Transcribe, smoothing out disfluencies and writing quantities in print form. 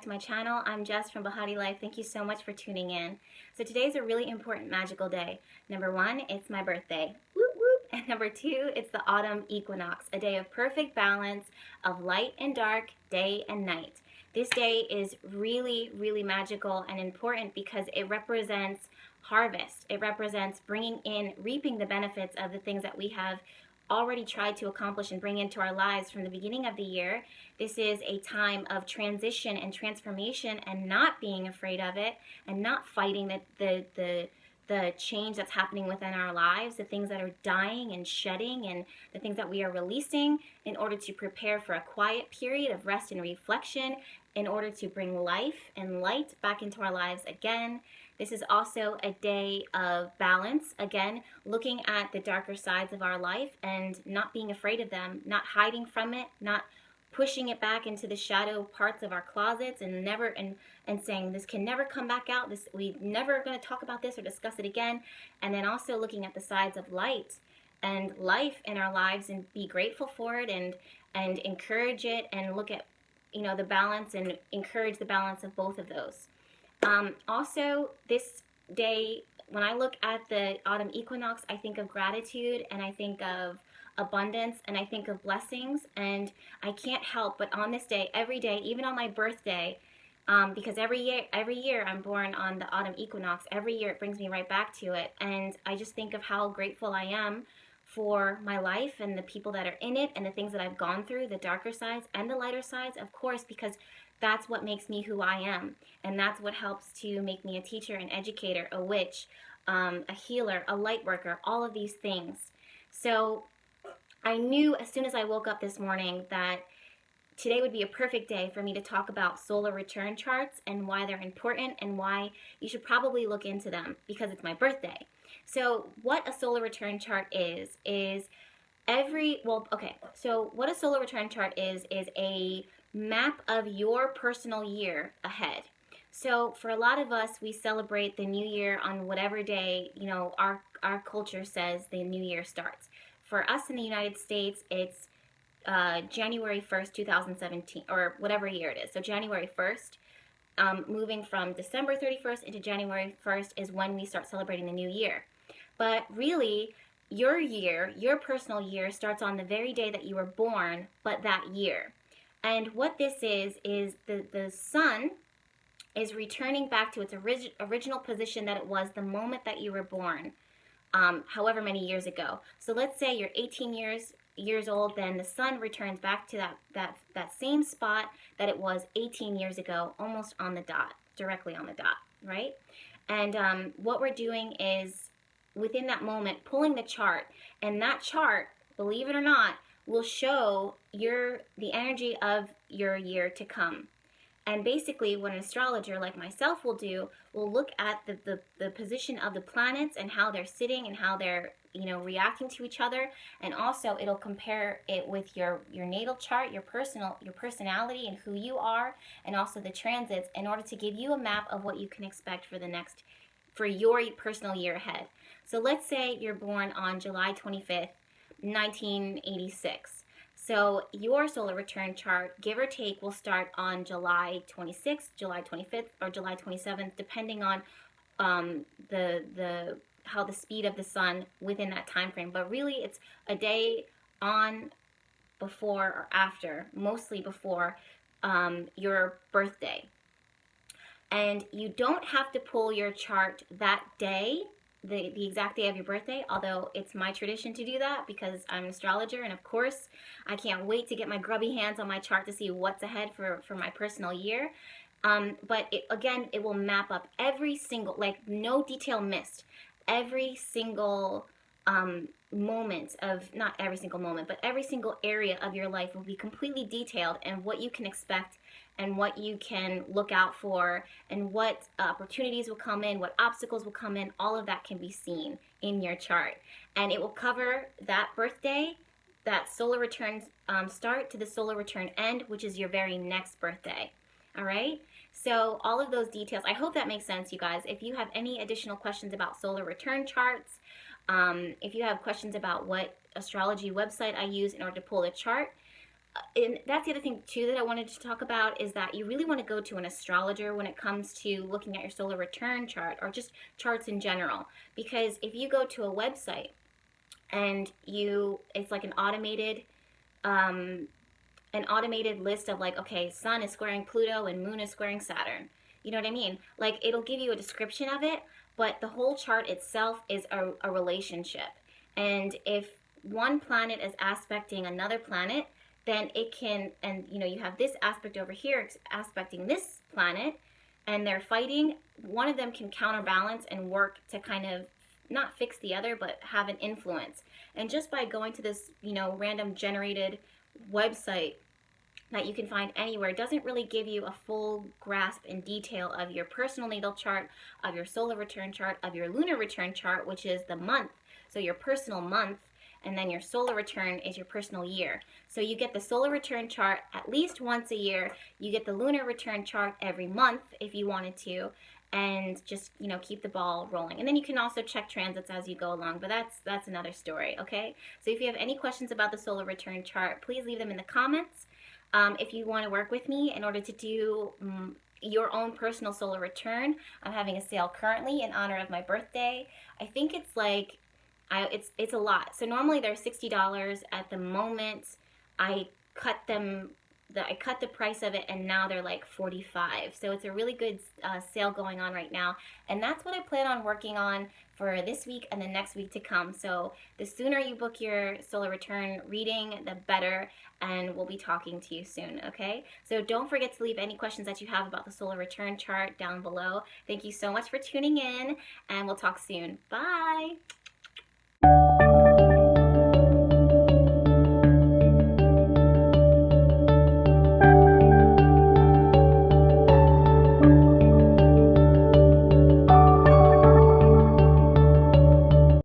to my channel. I'm Jess from BehatiLife. Thank you so much for tuning in. So today's a really important magical day. Number one, it's my birthday. Whoop, whoop. And number two, it's the autumn equinox, a day of perfect balance of light and dark, day and night. This day is really, really magical and important because it represents harvest. It represents bringing in, reaping the benefits of the things that we have already tried to accomplish and bring into our lives from the beginning of the year. This is a time of transition and transformation and not being afraid of it and not fighting the change that's happening within our lives, the things that are dying and shedding and the things that we are releasing in order to prepare for a quiet period of rest and reflection in order to bring life and light back into our lives again. This is also a day of balance, again, looking at the darker sides of our life and not being afraid of them, not hiding from it, not pushing it back into the shadow parts of our closets and saying this can never come back out, we never going to talk about this or discuss it again. And then also looking at the sides of light and life in our lives and be grateful for it and encourage it and look at, the balance and encourage the balance of both of those. Also, this day, when I look at the autumn equinox, I think of gratitude and I think of abundance and I think of blessings, and I can't help but on this day, every day, even on my birthday, because every year I'm born on the autumn equinox, every year it brings me right back to it, and I just think of how grateful I am for my life and the people that are in it and the things that I've gone through, the darker sides and the lighter sides, of course, because that's what makes me who I am, and that's what helps to make me a teacher, an educator, a witch, a healer, a light worker, all of these things. So I knew as soon as I woke up this morning that today would be a perfect day for me to talk about solar return charts and why they're important and why you should probably look into them because it's my birthday. So what a solar return chart is what a solar return chart is a map of your personal year ahead. So for a lot of us, we celebrate the new year on whatever day, our culture says the new year starts. For us in the United States, it's January 1st, 2017, or whatever year it is. So January 1st, moving from December 31st into January 1st is when we start celebrating the new year. But really, your year, your personal year, starts on the very day that you were born, but that year. And what this is the sun is returning back to its original position that it was the moment that you were born, however many years ago. So let's say you're 18 years old, then the sun returns back to that same spot that it was 18 years ago, almost on the dot, directly on the dot, right? And what we're doing is, within that moment, pulling the chart, and that chart, believe it or not, will show the energy of your year to come. And basically what an astrologer like myself will do, will look at the position of the planets and how they're sitting and how they're reacting to each other, and also it'll compare it with your natal chart, your personality and who you are, and also the transits, in order to give you a map of what you can expect for your personal year ahead. So let's say you're born on July 25th, 1986. So your solar return chart, give or take, will start on July 26th, July 25th, or July 27th, depending on how the speed of the sun within that time frame. But really, it's a day on, before, or after, mostly before your birthday. And you don't have to pull your chart that day, the exact day of your birthday, although it's my tradition to do that because I'm an astrologer, and of course I can't wait to get my grubby hands on my chart to see what's ahead for my personal year. But it will map up every single, no detail missed, every single moment of, not every single moment, but every single area of your life will be completely detailed, and what you can expect and what you can look out for and what opportunities will come in, what obstacles will come in, all of that can be seen in your chart. And it will cover that birthday, that solar return start to the solar return end, which is your very next birthday. All right? So all of those details, I hope that makes sense, you guys. If you have any additional questions about solar return charts, if you have questions about what astrology website I use in order to pull the chart, and that's the other thing too that I wanted to talk about, is that you really want to go to an astrologer when it comes to looking at your solar return chart, or just charts in general. Because if you go to a website and it's like um, an automated list of like, okay, sun is squaring Pluto and moon is squaring Saturn. You know what I mean? Like, it'll give you a description of it, but the whole chart itself is a relationship. And if one planet is aspecting another planet, then it can, and you have this aspect over here aspecting this planet, and they're fighting, one of them can counterbalance and work to kind of not fix the other, but have an influence. And just by going to this, random generated website that you can find anywhere, doesn't really give you a full grasp and detail of your personal natal chart, of your solar return chart, of your lunar return chart, which is the month. So your personal month, and then your solar return is your personal year. So you get the solar return chart at least once a year. You get the lunar return chart every month if you wanted to, and just keep the ball rolling. And then you can also check transits as you go along, but that's another story. Okay, so if you have any questions about the solar return chart, please leave them in the comments. If you want to work with me in order to do your own personal solar return, I'm having a sale currently in honor of my birthday. I think it's like it's a lot. So normally they're $60. At the moment, I cut the price of it, and now they're like $45. So it's a really good sale going on right now, and that's what I plan on working on for this week and the next week to come. So the sooner you book your solar return reading, the better, and we'll be talking to you soon, okay? So don't forget to leave any questions that you have about the solar return chart down below. Thank you so much for tuning in, and we'll talk soon. Bye!